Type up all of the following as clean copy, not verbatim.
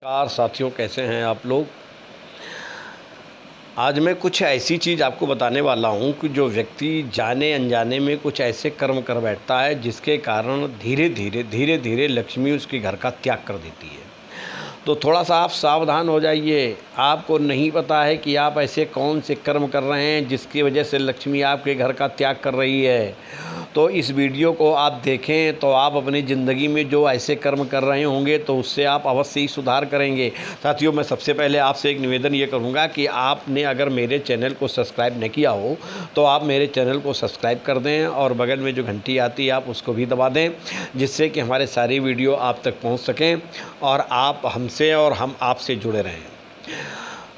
नमस्कार साथियों, कैसे हैं आप लोग। आज मैं कुछ ऐसी चीज़ आपको बताने वाला हूं कि जो व्यक्ति जाने अनजाने में कुछ ऐसे कर्म कर बैठता है जिसके कारण धीरे धीरे लक्ष्मी उसके घर का त्याग कर देती है। तो थोड़ा सा आप सावधान हो जाइए। आपको नहीं पता है कि आप ऐसे कौन से कर्म कर रहे हैं जिसकी वजह से लक्ष्मी आपके घर का त्याग कर रही है। तो इस वीडियो को आप देखें तो आप अपनी ज़िंदगी में जो ऐसे कर्म कर रहे होंगे तो उससे आप अवश्य ही सुधार करेंगे। साथियों, मैं सबसे पहले आपसे एक निवेदन ये करूँगा कि आपने अगर मेरे चैनल को सब्सक्राइब नहीं किया हो तो आप मेरे चैनल को सब्सक्राइब कर दें और बगल में जो घंटी आती है आप उसको भी दबा दें, जिससे कि हमारे सारी वीडियो आप तक पहुँच सकें और आप हमसे और हम आपसे जुड़े रहें।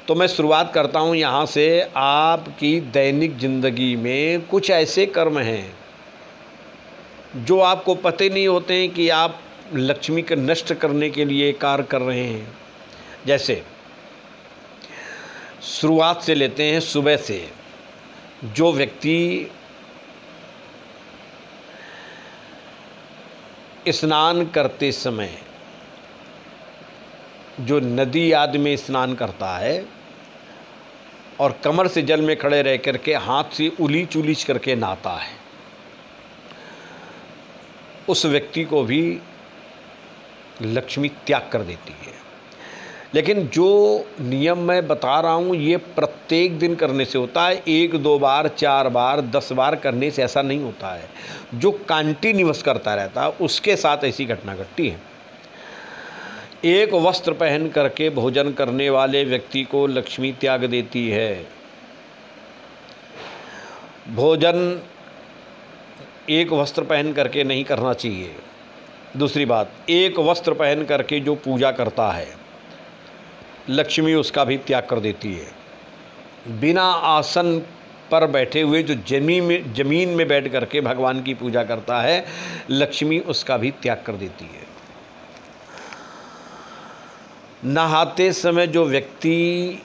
तो मैं शुरुआत करता हूँ यहाँ से। आपकी दैनिक ज़िंदगी में कुछ ऐसे कर्म हैं जो आपको पते नहीं होते हैं कि आप लक्ष्मी को नष्ट करने के लिए कार्य कर रहे हैं। जैसे शुरुआत से लेते हैं, सुबह से जो व्यक्ति स्नान करते समय जो नदी आदि में स्नान करता है और कमर से जल में खड़े रह करके हाथ से उलीच उलीच करके नहाता है, उस व्यक्ति को भी लक्ष्मी त्याग कर देती है। लेकिन जो नियम मैं बता रहा हूँ ये प्रत्येक दिन करने से होता है। 1 2 बार 4 बार 10 बार करने से ऐसा नहीं होता है। जो कंटिन्यूअस करता रहता है उसके साथ ऐसी घटना घटती है। एक वस्त्र पहन करके भोजन करने वाले व्यक्ति को लक्ष्मी त्याग देती है। भोजन एक वस्त्र पहन करके नहीं करना चाहिए। दूसरी बात, एक वस्त्र पहन करके जो पूजा करता है लक्ष्मी उसका भी त्याग कर देती है। बिना आसन पर बैठे हुए जो जमीन में बैठ करके भगवान की पूजा करता है लक्ष्मी उसका भी त्याग कर देती है। नहाते समय जो व्यक्ति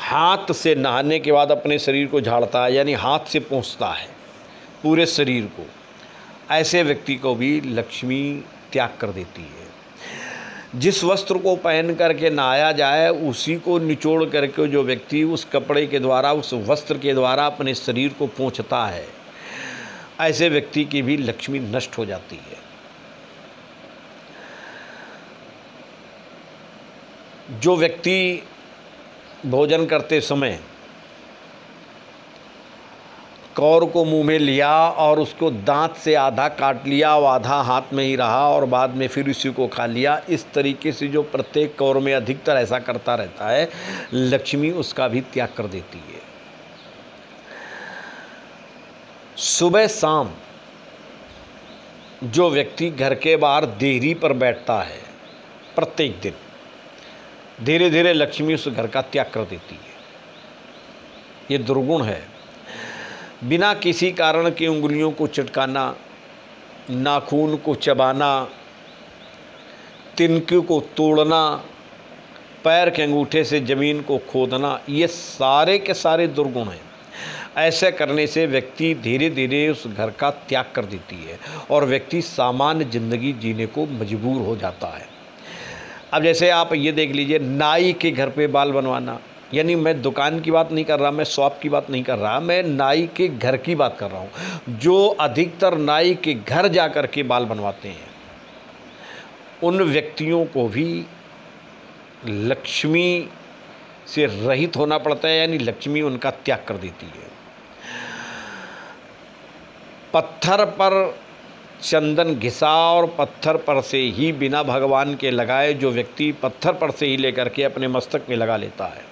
हाथ से नहाने के बाद अपने शरीर को झाड़ता है, यानी हाथ से पोंछता है पूरे शरीर को, ऐसे व्यक्ति को भी लक्ष्मी त्याग कर देती है। जिस वस्त्र को पहन करके नहाया जाए उसी को निचोड़ करके जो व्यक्ति उस कपड़े के द्वारा, उस वस्त्र के द्वारा अपने शरीर को पोंछता है, ऐसे व्यक्ति की भी लक्ष्मी नष्ट हो जाती है। जो व्यक्ति भोजन करते समय कौर को मुंह में लिया और उसको दांत से आधा काट लिया और आधा हाथ में ही रहा और बाद में फिर उसी को खा लिया, इस तरीके से जो प्रत्येक कौर में अधिकतर ऐसा करता रहता है लक्ष्मी उसका भी त्याग कर देती है। सुबह शाम जो व्यक्ति घर के बाहर देहरी पर बैठता है प्रत्येक दिन, धीरे धीरे लक्ष्मी उस घर का त्याग कर देती है। ये दुर्गुण है। बिना किसी कारण की उंगलियों को चटकाना, नाखून को चबाना, तिनके को तोड़ना, पैर के अंगूठे से ज़मीन को खोदना, ये सारे के सारे दुर्गुण हैं। ऐसे करने से व्यक्ति धीरे धीरे उस घर का त्याग कर देती है और व्यक्ति सामान्य ज़िंदगी जीने को मजबूर हो जाता है। अब जैसे आप ये देख लीजिए, नाई के घर पे बाल बनवाना, यानी मैं दुकान की बात नहीं कर रहा, मैं शॉप की बात नहीं कर रहा, मैं नाई के घर की बात कर रहा हूँ। जो अधिकतर नाई के घर जा कर के बाल बनवाते हैं उन व्यक्तियों को भी लक्ष्मी से रहित होना पड़ता है, यानी लक्ष्मी उनका त्याग कर देती है। पत्थर पर चंदन घिसा और पत्थर पर से ही बिना भगवान के लगाए जो व्यक्ति पत्थर पर से ही लेकर के अपने मस्तक में लगा लेता है,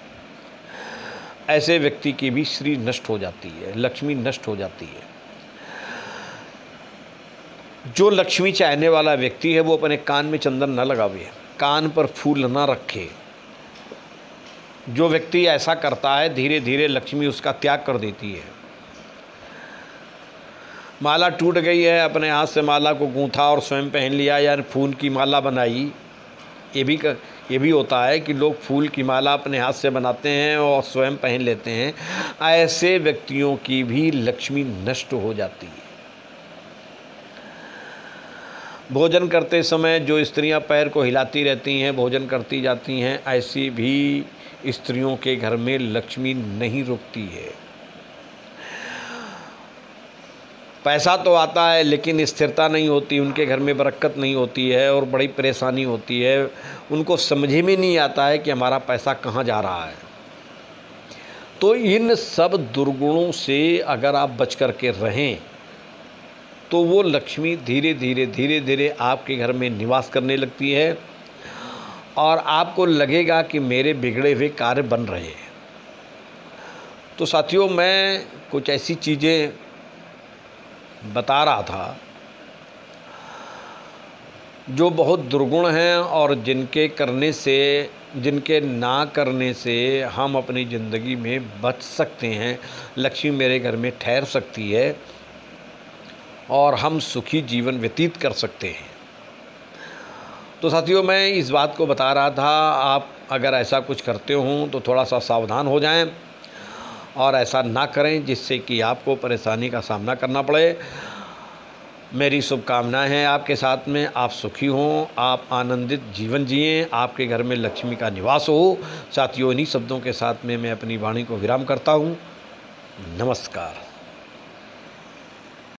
ऐसे व्यक्ति की भी श्री नष्ट हो जाती है, लक्ष्मी नष्ट हो जाती है। जो लक्ष्मी चाहने वाला व्यक्ति है वो अपने कान में चंदन न लगावे, कान पर फूल न रखे। जो व्यक्ति ऐसा करता है धीरे धीरे लक्ष्मी उसका त्याग कर देती है। माला टूट गई है, अपने हाथ से माला को गूंथा और स्वयं पहन लिया, या फूल की माला बनाई। ये भी होता है कि लोग फूल की माला अपने हाथ से बनाते हैं और स्वयं पहन लेते हैं। ऐसे व्यक्तियों की भी लक्ष्मी नष्ट हो जाती है। भोजन करते समय जो स्त्रियां पैर को हिलाती रहती हैं, भोजन करती जाती हैं, ऐसी भी स्त्रियों के घर में लक्ष्मी नहीं रुकती है। पैसा तो आता है लेकिन स्थिरता नहीं होती, उनके घर में बरकत नहीं होती है और बड़ी परेशानी होती है। उनको समझ में नहीं आता है कि हमारा पैसा कहाँ जा रहा है। तो इन सब दुर्गुणों से अगर आप बच कर के रहें तो वो लक्ष्मी धीरे धीरे आपके घर में निवास करने लगती है और आपको लगेगा कि मेरे बिगड़े हुए कार्य बन रहे हैं। तो साथियों, मैं कुछ ऐसी चीज़ें बता रहा था जो बहुत दुर्गुण हैं और जिनके ना करने से हम अपनी ज़िंदगी में बच सकते हैं, लक्ष्मी मेरे घर में ठहर सकती है और हम सुखी जीवन व्यतीत कर सकते हैं। तो साथियों, मैं इस बात को बता रहा था, आप अगर ऐसा कुछ करते हो तो थोड़ा सा सावधान हो जाएं और ऐसा ना करें जिससे कि आपको परेशानी का सामना करना पड़े। मेरी शुभकामनाएं हैं आपके साथ में, आप सुखी हों, आप आनंदित जीवन जिएं, आपके घर में लक्ष्मी का निवास हो। साथियों, इन्हीं शब्दों के साथ में मैं अपनी वाणी को विराम करता हूं। नमस्कार।